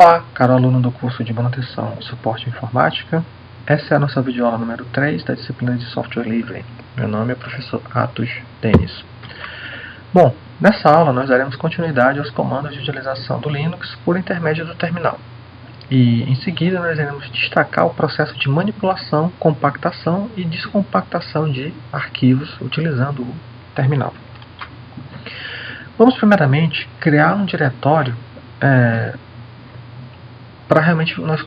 Olá, caro aluno do curso de Manutenção e Suporte Informática. Essa é a nossa videoaula número 3 da disciplina de Software Livre. Meu nome é professor Atos Denis. Bom, nessa aula nós daremos continuidade aos comandos de utilização do Linux por intermédio do terminal. E em seguida nós iremos destacar o processo de manipulação, compactação e descompactação de arquivos utilizando o terminal. Vamos primeiramente criar um diretório para realmente nós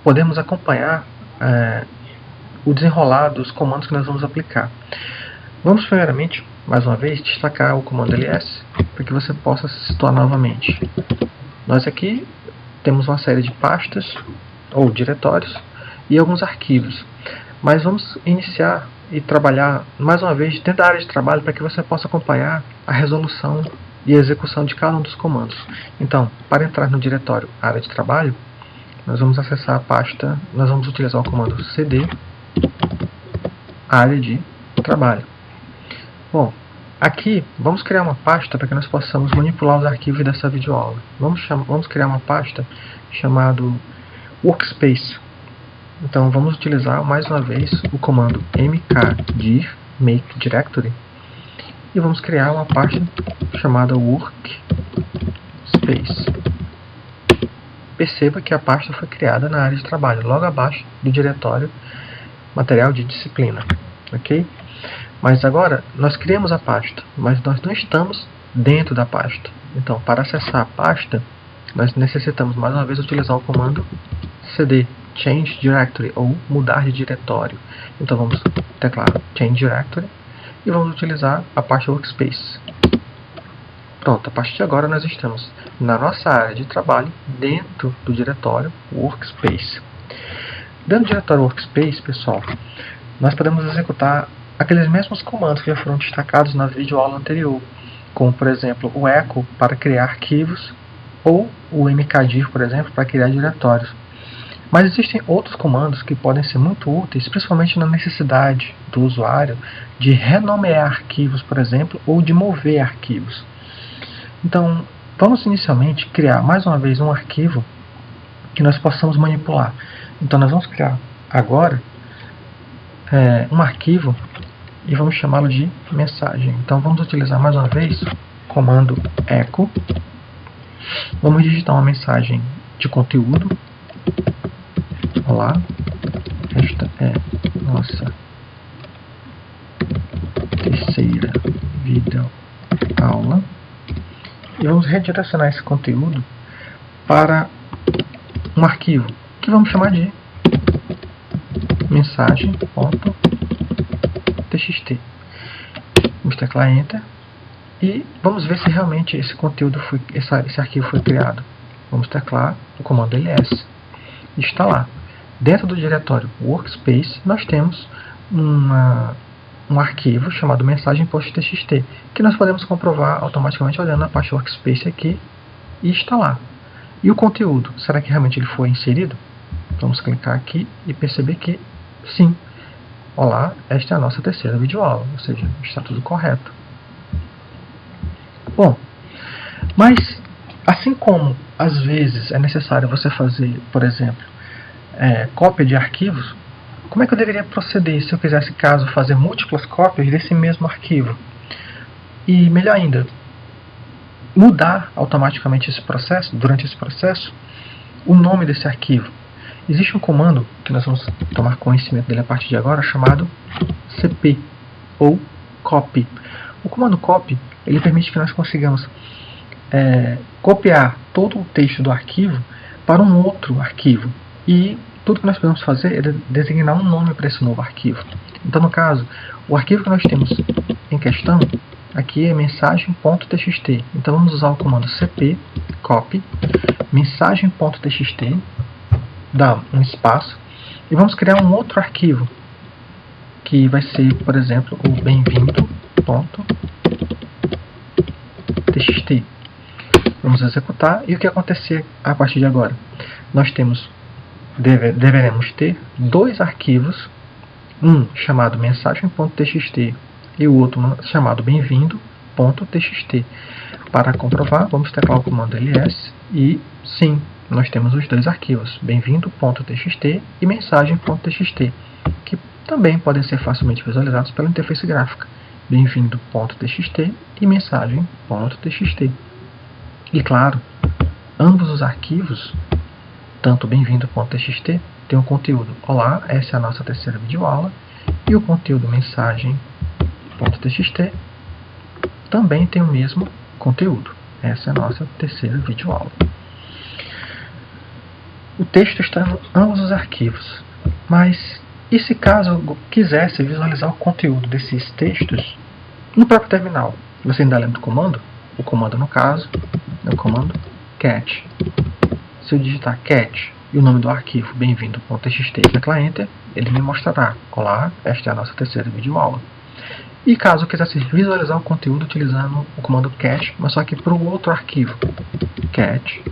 podermos acompanhar o desenrolar dos comandos que nós vamos aplicar. Vamos primeiramente, mais uma vez, destacar o comando ls para que você possa se situar novamente. Nós aqui temos uma série de pastas ou diretórios e alguns arquivos, mas vamos iniciar e trabalhar mais uma vez dentro da área de trabalho para que você possa acompanhar a resolução e a execução de cada um dos comandos. Então, para entrar no diretório área de trabalho, nós vamos acessar a pasta, nós vamos utilizar o comando cd área de trabalho. Bom, aqui vamos criar uma pasta para que nós possamos manipular os arquivos dessa videoaula. Vamos criar uma pasta chamada Workspace. Então vamos utilizar mais uma vez o comando mkdir make directory e vamos criar uma pasta chamada Workspace. Perceba que a pasta foi criada na área de trabalho, logo abaixo do diretório material de disciplina, ok? Mas agora nós criamos a pasta, mas nós não estamos dentro da pasta. Então, para acessar a pasta, nós necessitamos mais uma vez utilizar o comando cd change directory ou mudar de diretório. Então vamos teclar change directory e vamos utilizar a pasta Workspace. Pronto, a partir de agora nós estamos na nossa área de trabalho dentro do diretório Workspace. Dentro do diretório Workspace, pessoal, nós podemos executar aqueles mesmos comandos que já foram destacados na videoaula anterior, como por exemplo o echo para criar arquivos ou o mkdir, por exemplo, para criar diretórios. Mas existem outros comandos que podem ser muito úteis, principalmente na necessidade do usuário de renomear arquivos, por exemplo, ou de mover arquivos. Então, vamos inicialmente criar mais uma vez um arquivo que nós possamos manipular. Então, nós vamos criar agora um arquivo e vamos chamá-lo de mensagem. Então, vamos utilizar mais uma vez o comando echo. Vamos digitar uma mensagem de conteúdo. Olá, esta é nossa terceira videoaula. E vamos redirecionar esse conteúdo para um arquivo que vamos chamar de mensagem.txt. Vamos teclar Enter e vamos ver se realmente esse conteúdo esse arquivo foi criado. Vamos teclar o comando ls e está lá. Dentro do diretório Workspace nós temos um arquivo chamado mensagem.txt, que nós podemos comprovar automaticamente olhando a pasta Workspace aqui, e está lá. E o conteúdo, será que realmente ele foi inserido? Vamos clicar aqui e perceber que sim. Olá, esta é a nossa terceira videoaula, ou seja, está tudo correto. Bom, mas assim como às vezes é necessário você fazer, por exemplo, cópia de arquivos, como é que eu deveria proceder se eu quisesse, caso, fazer múltiplas cópias desse mesmo arquivo? E melhor ainda, mudar automaticamente esse processo, durante esse processo, o nome desse arquivo. Existe um comando que nós vamos tomar conhecimento dele a partir de agora, chamado cp ou copy. O comando copy, ele permite que nós consigamos copiar todo o texto do arquivo para um outro arquivo. E tudo que nós podemos fazer é designar um nome para esse novo arquivo. Então, no caso, o arquivo que nós temos em questão aqui é mensagem.txt. Então, vamos usar o comando cp copy mensagem.txt, dá um espaço, e vamos criar um outro arquivo, que vai ser, por exemplo, o bem-vindo.txt. Vamos executar, e o que acontecer a partir de agora? Nós deveremos ter dois arquivos, um chamado mensagem.txt e o outro chamado bem-vindo.txt. Para comprovar, vamos teclar o comando ls e sim, nós temos os dois arquivos, bem-vindo.txt e mensagem.txt, que também podem ser facilmente visualizados pela interface gráfica, bem-vindo.txt e mensagem.txt. E claro, ambos os arquivos, tanto bem-vindo.txt, tem o conteúdo olá, essa é a nossa terceira videoaula, e o conteúdo mensagem.txt também tem o mesmo conteúdo. Essa é a nossa terceira videoaula. O texto está em ambos os arquivos, mas e se caso eu quisesse visualizar o conteúdo desses textos no próprio terminal? Você ainda lembra do comando? O comando, no caso, é o comando cat. Se eu digitar cat e o nome do arquivo bem-vindo.txt e teclar Enter, ele me mostrará: olá, esta é a nossa terceira videoaula. E caso eu quisesse visualizar o conteúdo utilizando o comando cat, mas só que para o outro arquivo, cat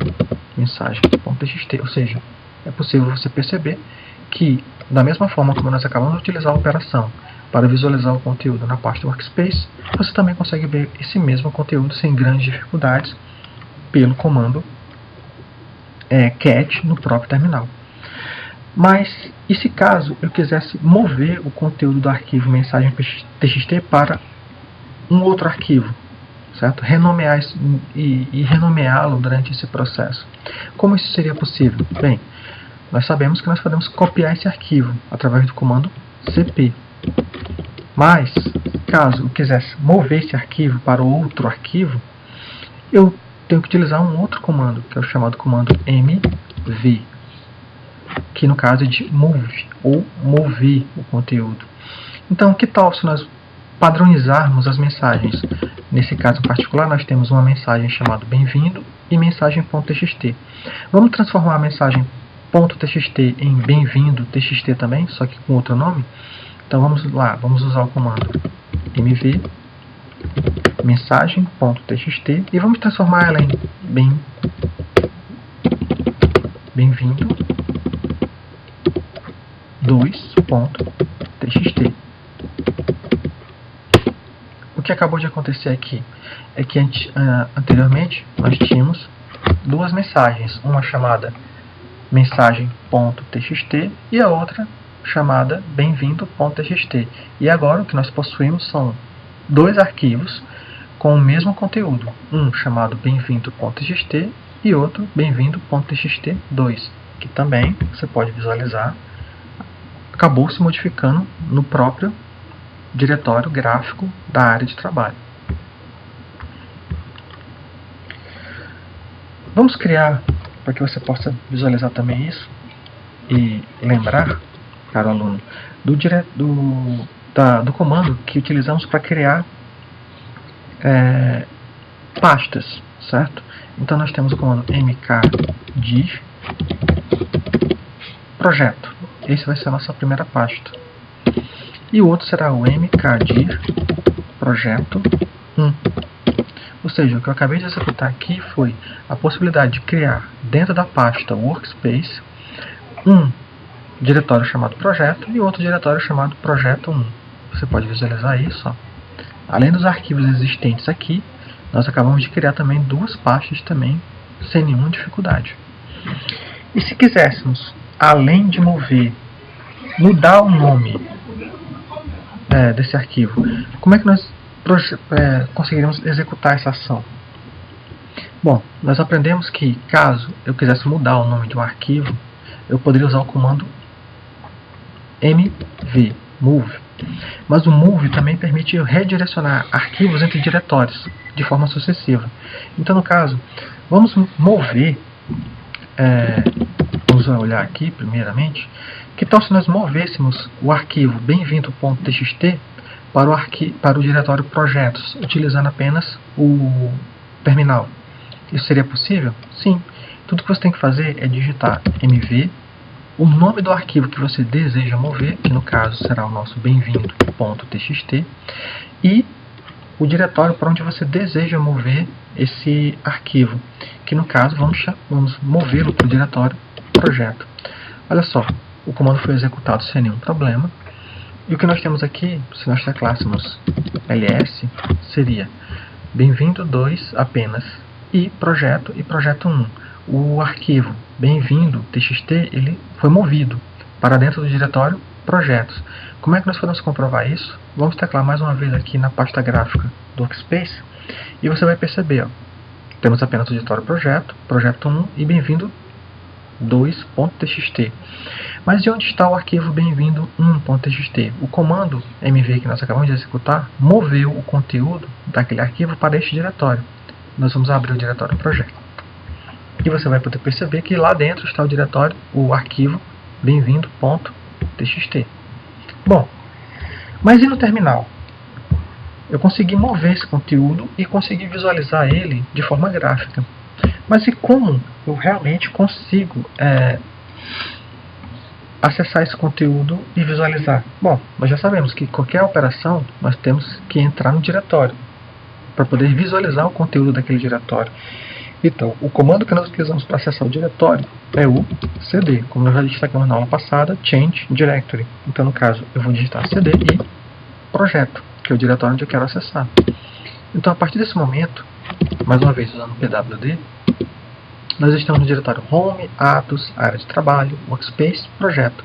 mensagem.txt, ou seja, é possível você perceber que, da mesma forma como nós acabamos de utilizar a operação para visualizar o conteúdo na pasta Workspace, você também consegue ver esse mesmo conteúdo sem grandes dificuldades pelo comando cat no próprio terminal. Mas, e se caso eu quisesse mover o conteúdo do arquivo mensagem.txt para um outro arquivo, certo? Renomear e renomeá-lo durante esse processo? Como isso seria possível? Bem, nós sabemos que nós podemos copiar esse arquivo através do comando cp. Mas, caso eu quisesse mover esse arquivo para outro arquivo, eu tenho que utilizar um outro comando, que é o chamado comando mv, que no caso é de move, ou mover o conteúdo. Então, que tal se nós padronizarmos as mensagens? Nesse caso em particular, nós temos uma mensagem chamada bem-vindo e mensagem.txt. Vamos transformar a mensagem.txt em bem-vindo.txt também, só que com outro nome? Então vamos lá, vamos usar o comando mv mensagem.txt e vamos transformar ela em bem-vindo 2.txt. O que acabou de acontecer aqui é que anteriormente nós tínhamos duas mensagens, uma chamada mensagem.txt e a outra chamada bem-vindo.txt. E agora o que nós possuímos são dois arquivos com o mesmo conteúdo, um chamado bem-vindo.txt e outro bem-vindo.txt2, que também você pode visualizar acabou se modificando no próprio diretório gráfico da área de trabalho. Vamos criar, para que você possa visualizar também isso e lembrar, caro aluno, do comando que utilizamos para criar pastas, certo? Então nós temos o comando mkdir projeto. Esse vai ser a nossa primeira pasta. E o outro será o mkdir projeto 1. Ou seja, o que eu acabei de executar aqui foi a possibilidade de criar dentro da pasta Workspace um diretório chamado projeto e outro diretório chamado projeto 1. Você pode visualizar isso. Ó. Além dos arquivos existentes aqui, nós acabamos de criar também duas pastas também sem nenhuma dificuldade. E se quiséssemos, além de mudar o nome desse arquivo, como é que nós conseguiríamos executar essa ação? Bom, nós aprendemos que caso eu quisesse mudar o nome de um arquivo, eu poderia usar o comando mv, move. Mas o move também permite redirecionar arquivos entre diretórios de forma sucessiva. Então, no caso, vamos mover, vamos olhar aqui primeiramente, que tal se nós movêssemos o arquivo bem-vindo.txt para o diretório projetos, utilizando apenas o terminal? Isso seria possível? Sim. Tudo que você tem que fazer é digitar mv, o nome do arquivo que você deseja mover, que no caso será o nosso bem-vindo.txt, e o diretório para onde você deseja mover esse arquivo, que no caso vamos movê-lo para o diretório projeto. Olha só, o comando foi executado sem nenhum problema. E o que nós temos aqui, se nós teclássemos ls, seria bem-vindo 2 apenas e projeto 1. o arquivo bem-vindo txt ele foi movido para dentro do diretório projetos. Como é que nós podemos comprovar isso? Vamos teclar mais uma vez aqui na pasta gráfica do Workspace e você vai perceber, ó, temos apenas o diretório projeto, projeto 1 e bem-vindo 2.txt. Mas de onde está o arquivo bem-vindo 1.txt? O comando mv que nós acabamos de executar moveu o conteúdo daquele arquivo para este diretório. Nós vamos abrir o diretório projeto. E você vai poder perceber que lá dentro está o diretório, o arquivo bem-vindo.txt. Bom, mas e no terminal? Eu consegui mover esse conteúdo e consegui visualizar ele de forma gráfica. Mas e como eu realmente consigo acessar esse conteúdo e visualizar? Bom, nós já sabemos que qualquer operação nós temos que entrar no diretório para poder visualizar o conteúdo daquele diretório. Então, o comando que nós utilizamos para acessar o diretório é o cd, como nós já destacamos na aula passada, change directory. Então, no caso, eu vou digitar cd e projeto, que é o diretório onde eu quero acessar. Então, a partir desse momento, mais uma vez usando o pwd, nós estamos no diretório home, atos, área de trabalho, workspace, projeto.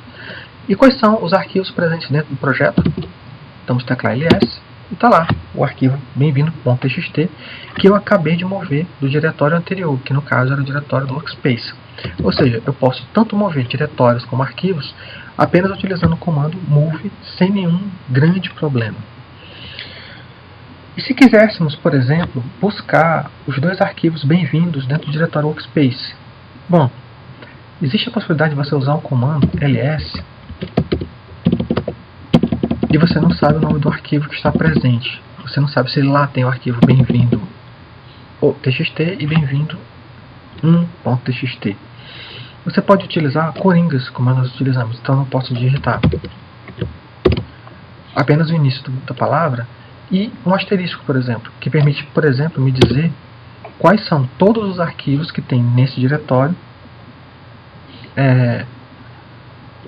E quais são os arquivos presentes dentro do projeto? Vamos teclar ls e está lá o arquivo bem-vindo.txt que eu acabei de mover do diretório anterior, que no caso era o diretório do Workspace. Ou seja, eu posso tanto mover diretórios como arquivos apenas utilizando o comando move sem nenhum grande problema. E se quiséssemos, por exemplo, buscar os dois arquivos bem-vindos dentro do diretório Workspace? Bom, existe a possibilidade de você usar o comando ls e você não sabe o nome do arquivo que está presente. Você não sabe se lá tem o arquivo bem-vindo txt e bem-vindo 1.txt. Você pode utilizar coringas, como nós utilizamos. Então eu posso digitar apenas o início da palavra e um asterisco, por exemplo, que permite, por exemplo, me dizer quais são todos os arquivos que tem nesse diretório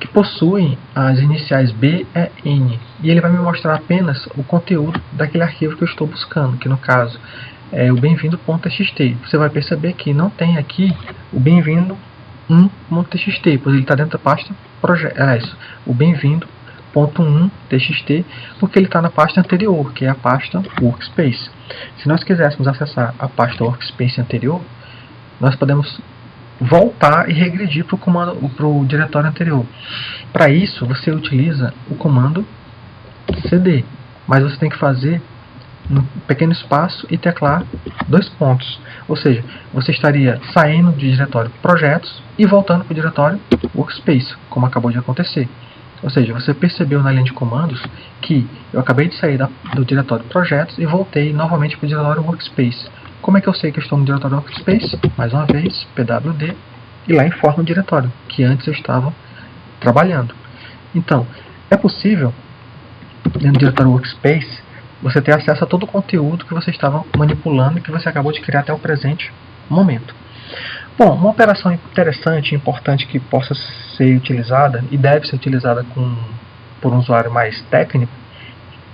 que possuem as iniciais B e N. E ele vai me mostrar apenas o conteúdo daquele arquivo que eu estou buscando, que no caso é o bem-vindo.txt. Você vai perceber que não tem aqui o bem-vindo 1.txt, pois ele está dentro da pasta o bem-vindo.1.txt, porque ele está na pasta anterior, que é a pasta Workspace. Se nós quiséssemos acessar a pasta Workspace anterior, nós podemos voltar e regredir para o diretório anterior. Para isso, você utiliza o comando cd, mas você tem que fazer um pequeno espaço e teclar 2 pontos. Ou seja, você estaria saindo do diretório projetos e voltando para o diretório Workspace, como acabou de acontecer. Ou seja, você percebeu na linha de comandos que eu acabei de sair do diretório projetos e voltei novamente para o diretório Workspace. Como é que eu sei que eu estou no diretório Workspace? Mais uma vez, pwd, e lá informa o diretório, que antes eu estava trabalhando. Então, é possível, dentro do diretório Workspace, você ter acesso a todo o conteúdo que você estava manipulando e que você acabou de criar até o presente momento. Bom, uma operação interessante e importante que possa ser utilizada, e deve ser utilizada por um usuário mais técnico,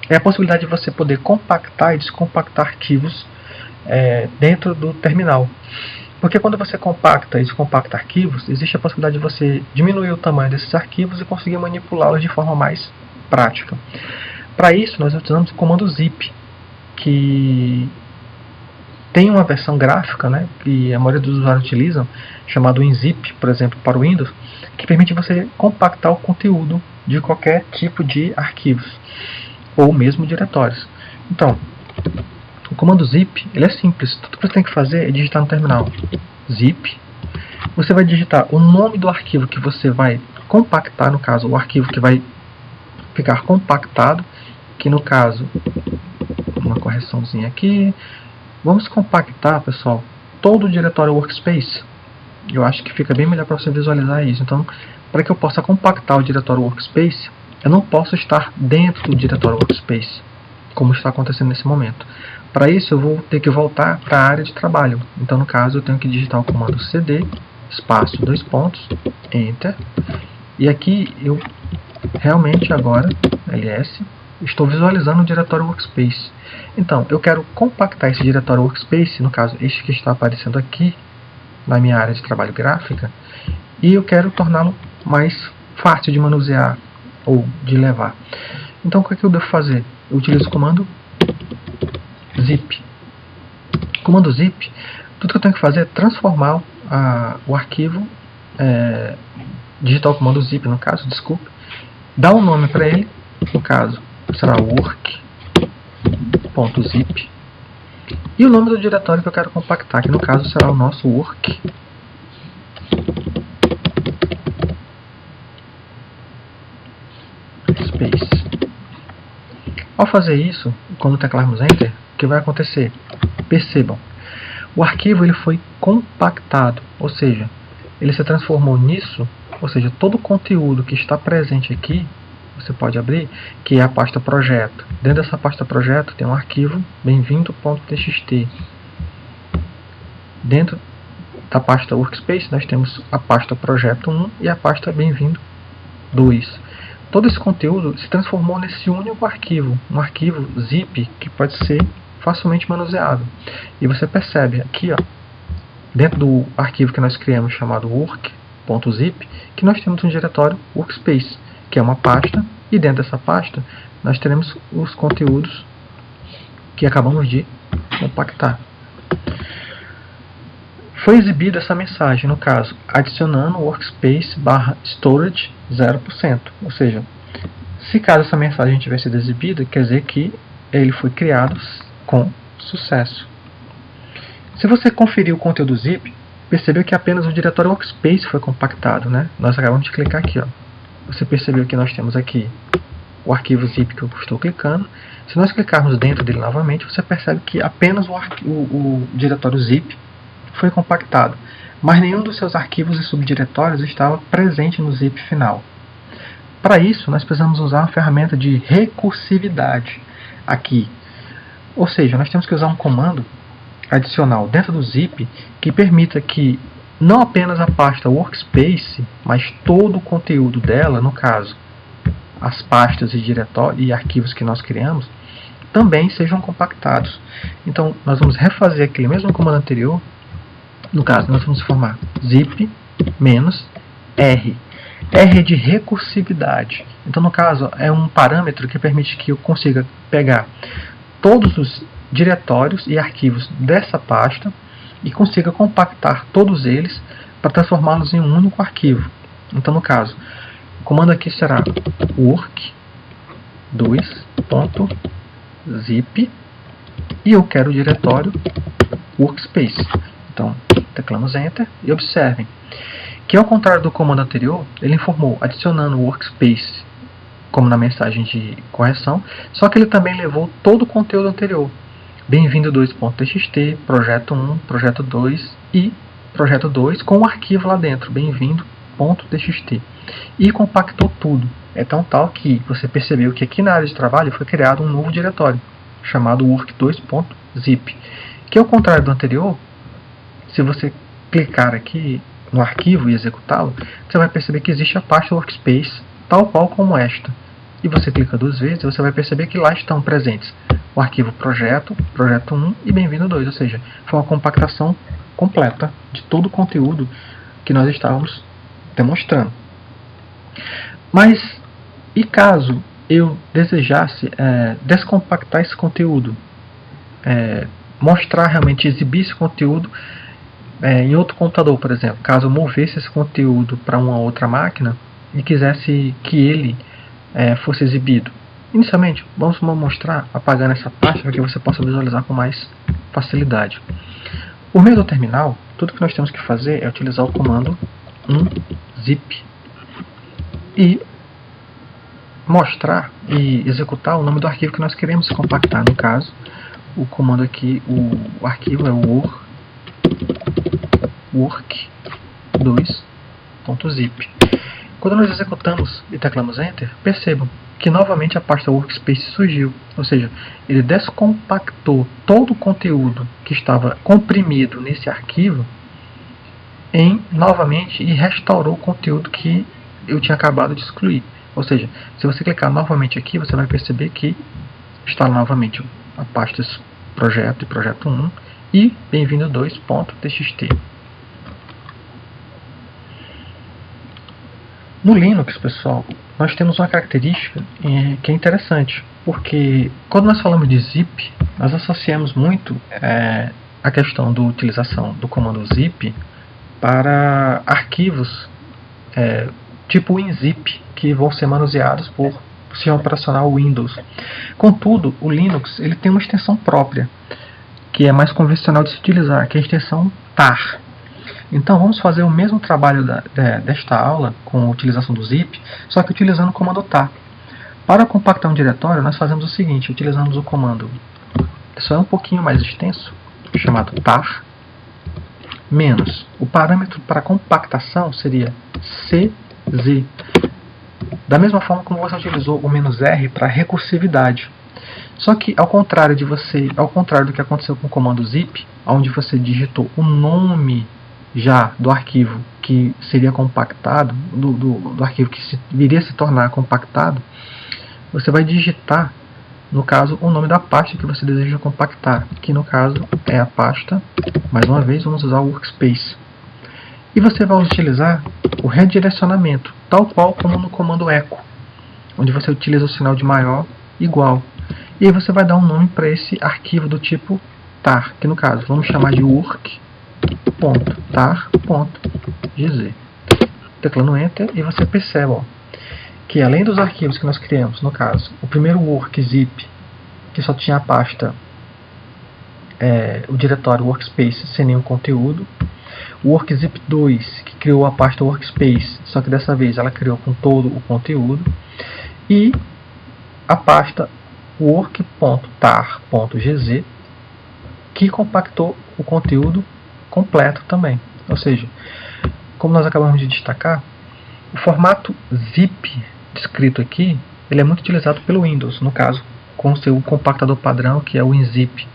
é a possibilidade de você poder compactar e descompactar arquivos dentro do terminal. Porque quando você compacta e descompacta arquivos, existe a possibilidade de você diminuir o tamanho desses arquivos e conseguir manipulá-los de forma mais prática. Para isso, nós utilizamos o comando zip, que tem uma versão gráfica, que a maioria dos usuários utilizam, chamado WinZip, por exemplo, para o Windows, que permite você compactar o conteúdo de qualquer tipo de arquivos, ou mesmo diretórios. Então, o comando zip ele é simples. Tudo que você tem que fazer é digitar no terminal zip. Você vai digitar o nome do arquivo que você vai compactar, no caso, o arquivo que vai ficar compactado, que no caso, uma correçãozinha aqui, vamos compactar, pessoal, todo o diretório Workspace. Eu acho que fica bem melhor para você visualizar isso. Então, para que eu possa compactar o diretório Workspace, eu não posso estar dentro do diretório Workspace, como está acontecendo nesse momento. Para isso, eu vou ter que voltar para a área de trabalho. Então, no caso, eu tenho que digitar o comando cd, espaço, 2 pontos, enter. E aqui, eu realmente agora, ls, estou visualizando o diretório Workspace. Então, eu quero compactar esse diretório Workspace, no caso, este que está aparecendo aqui, na minha área de trabalho gráfica e eu quero torná-lo mais fácil de manusear ou de levar. Então o que é que eu devo fazer? Eu utilizo o comando zip. O comando zip, tudo que eu tenho que fazer é transformar o arquivo, digitar o comando zip no caso, desculpe, dar um nome para ele, no caso será work.zip, e o nome do diretório que eu quero compactar, que no caso será o nosso work. Space. Ao fazer isso, quando teclarmos Enter, o que vai acontecer? Percebam, o arquivo ele foi compactado, ou seja, ele se transformou nisso, ou seja, todo o conteúdo que está presente aqui, você pode abrir, que é a pasta projeto. Dentro dessa pasta projeto tem um arquivo bem-vindo.txt. Dentro da pasta Workspace nós temos a pasta projeto 1 e a pasta bem-vindo 2. Todo esse conteúdo se transformou nesse único arquivo, um arquivo zip que pode ser facilmente manuseável. E você percebe aqui, ó, dentro do arquivo que nós criamos chamado work.zip, que nós temos um diretório Workspace, que é uma pasta, e dentro dessa pasta nós teremos os conteúdos que acabamos de compactar. Foi exibida essa mensagem, no caso, adicionando workspace /storage 0%. Ou seja, se caso essa mensagem tiver sido exibida, quer dizer que ele foi criado com sucesso. Se você conferir o conteúdo zip, percebeu que apenas o diretório workspace foi compactado, né? Nós acabamos de clicar aqui, ó. Você percebeu que nós temos aqui o arquivo zip que eu estou clicando. Se nós clicarmos dentro dele novamente, você percebe que apenas o diretório zip foi compactado, mas nenhum dos seus arquivos e subdiretórios estava presente no zip final. Para isso, nós precisamos usar uma ferramenta de recursividade aqui. Ou seja, nós temos que usar um comando adicional dentro do zip que permita que não apenas a pasta Workspace, mas todo o conteúdo dela, no caso, as pastas e diretórios e arquivos que nós criamos, também sejam compactados. Então, nós vamos refazer aquele mesmo comando anterior. No caso, nós vamos formar zip -r. R é de recursividade. Então, no caso, é um parâmetro que permite que eu consiga pegar todos os diretórios e arquivos dessa pasta e consiga compactar todos eles para transformá-los em um único arquivo. Então, no caso, o comando aqui será work2.zip e eu quero o diretório Workspace. Então, teclamos Enter e observem que, ao contrário do comando anterior, ele informou adicionando o Workspace como na mensagem de correção, só que ele também levou todo o conteúdo anterior. Bem-vindo 2.txt, projeto 1, projeto 2 e projeto 2 com o arquivo lá dentro, bem-vindo.txt. E compactou tudo. É tão tal que você percebeu que aqui na área de trabalho foi criado um novo diretório, chamado work2.zip, que ao contrário do anterior, se você clicar aqui no arquivo e executá-lo, você vai perceber que existe a pasta Workspace, tal qual como esta. E você clica duas vezes, você vai perceber que lá estão presentes o arquivo projeto, projeto 1 e bem-vindo 2, ou seja, foi uma compactação completa de todo o conteúdo que nós estávamos demonstrando. Mas, e caso eu desejasse descompactar esse conteúdo, mostrar realmente, exibir esse conteúdo em outro computador, por exemplo, caso eu movesse esse conteúdo para uma outra máquina e quisesse que ele fosse exibido. Inicialmente, vamos mostrar apagando essa parte para que você possa visualizar com mais facilidade. Por meio do terminal, tudo que nós temos que fazer é utilizar o comando zip e mostrar e executar o nome do arquivo que nós queremos compactar. No caso, o comando aqui, o arquivo é o work2.zip. Quando nós executamos e teclamos Enter, percebam que novamente a pasta Workspace surgiu, ou seja, ele descompactou todo o conteúdo que estava comprimido nesse arquivo novamente e restaurou o conteúdo que eu tinha acabado de excluir. Ou seja, se você clicar novamente aqui, você vai perceber que está novamente a pasta projeto e projeto 1 e bem-vindo 2.txt. No Linux, pessoal, nós temos uma característica que é interessante, porque quando nós falamos de zip, nós associamos muito a questão da utilização do comando zip para arquivos tipo WinZip, que vão ser manuseados por sistema operacional Windows. Contudo, o Linux ele tem uma extensão própria, que é mais convencional de se utilizar, que é a extensão tar. Então vamos fazer o mesmo trabalho desta aula com a utilização do zip, só que utilizando o comando tar. Para compactar um diretório, nós fazemos o seguinte: utilizamos o comando, isso é um pouquinho mais extenso, chamado tar, menos. O parâmetro para compactação seria CZ. Da mesma forma como você utilizou o "-r para recursividade. Só que ao contrário do que aconteceu com o comando zip, onde você digitou o nome já do arquivo que seria compactado, do arquivo que viria a se tornar compactado, você vai digitar, no caso, o nome da pasta que você deseja compactar, que no caso é a pasta, mais uma vez vamos usar o workspace. E você vai utilizar o redirecionamento, tal qual como no comando echo, onde você utiliza o sinal de maior igual. E aí você vai dar um nome para esse arquivo do tipo tar, que no caso vamos chamar de work.tar.gz. Teclando Enter e você percebe que além dos arquivos que nós criamos, no caso, o primeiro workzip, que só tinha a pasta, o diretório workspace sem nenhum conteúdo, o workzip 2, que criou a pasta workspace, só que dessa vez ela criou com todo o conteúdo, e a pasta work.tar.gz, que compactou o conteúdo completo também. Ou seja, como nós acabamos de destacar, o formato zip descrito aqui, ele é muito utilizado pelo Windows, no caso, com o seu compactador padrão, que é o WinZip.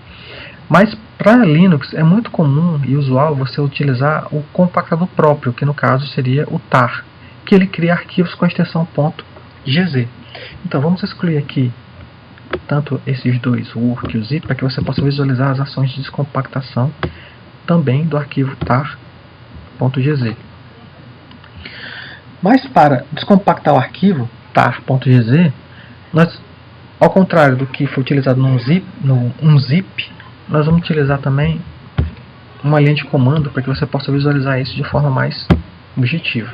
Mas para Linux é muito comum e usual você utilizar o compactador próprio, que no caso seria o tar, que ele cria arquivos com a extensão .gz. Então vamos excluir aqui tanto esses dois, o work e o zip, para que você possa visualizar as ações de descompactação também do arquivo tar.gz. Mas para descompactar o arquivo tar.gz, nós, ao contrário do que foi utilizado no unzip, nós vamos utilizar também uma linha de comando para que você possa visualizar isso de forma mais objetiva.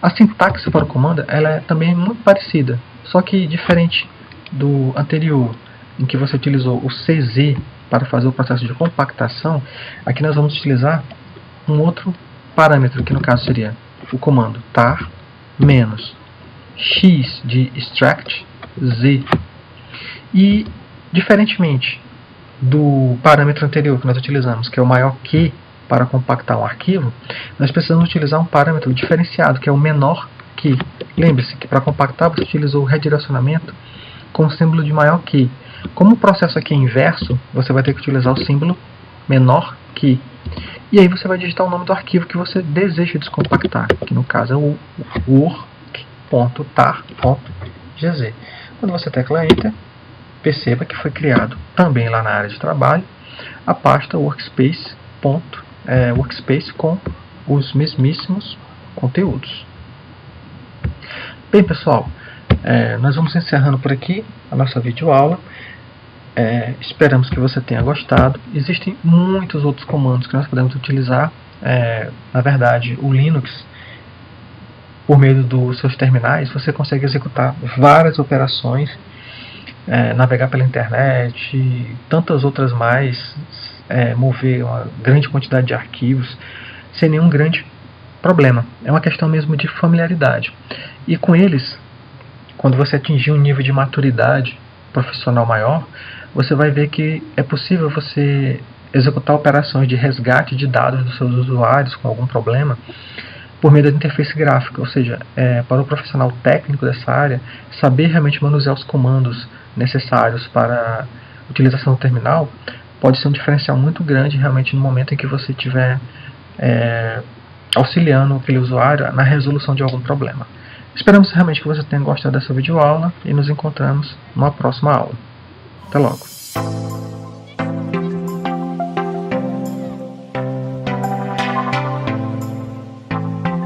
A sintaxe para o comando ela é também muito parecida, só que diferente do anterior, em que você utilizou o CZ para fazer o processo de compactação. Aqui nós vamos utilizar um outro parâmetro, que no caso seria o comando tar menos x de extract z. E diferentemente do parâmetro anterior que nós utilizamos, que é o maior que para compactar um arquivo, nós precisamos utilizar um parâmetro diferenciado, que é o menor que. Lembre-se que para compactar você utilizou o redirecionamento com o símbolo de maior que. Como o processo aqui é inverso, você vai ter que utilizar o símbolo menor que. E aí você vai digitar o nome do arquivo que você deseja descompactar, que no caso é o work.tar.gz. Quando você tecla Enter, perceba que foi criado também lá na área de trabalho a pasta workspace com os mesmíssimos conteúdos. Bem, pessoal, nós vamos encerrando por aqui a nossa videoaula. Esperamos que você tenha gostado. Existem muitos outros comandos que nós podemos utilizar. Na verdade, o Linux, por meio dos seus terminais, você consegue executar várias operações, navegar pela internet e tantas outras mais, mover uma grande quantidade de arquivos sem nenhum grande problema. É uma questão mesmo de familiaridade. E com eles, quando você atingir um nível de maturidade profissional maior, você vai ver que é possível você executar operações de resgate de dados dos seus usuários com algum problema por meio da interface gráfica. Ou seja, para o profissional técnico dessa área, saber realmente manusear os comandos necessários para a utilização do terminal pode ser um diferencial muito grande realmente no momento em que você estiver auxiliando aquele usuário na resolução de algum problema. Esperamos realmente que você tenha gostado dessa videoaula e nos encontramos numa próxima aula. Até logo!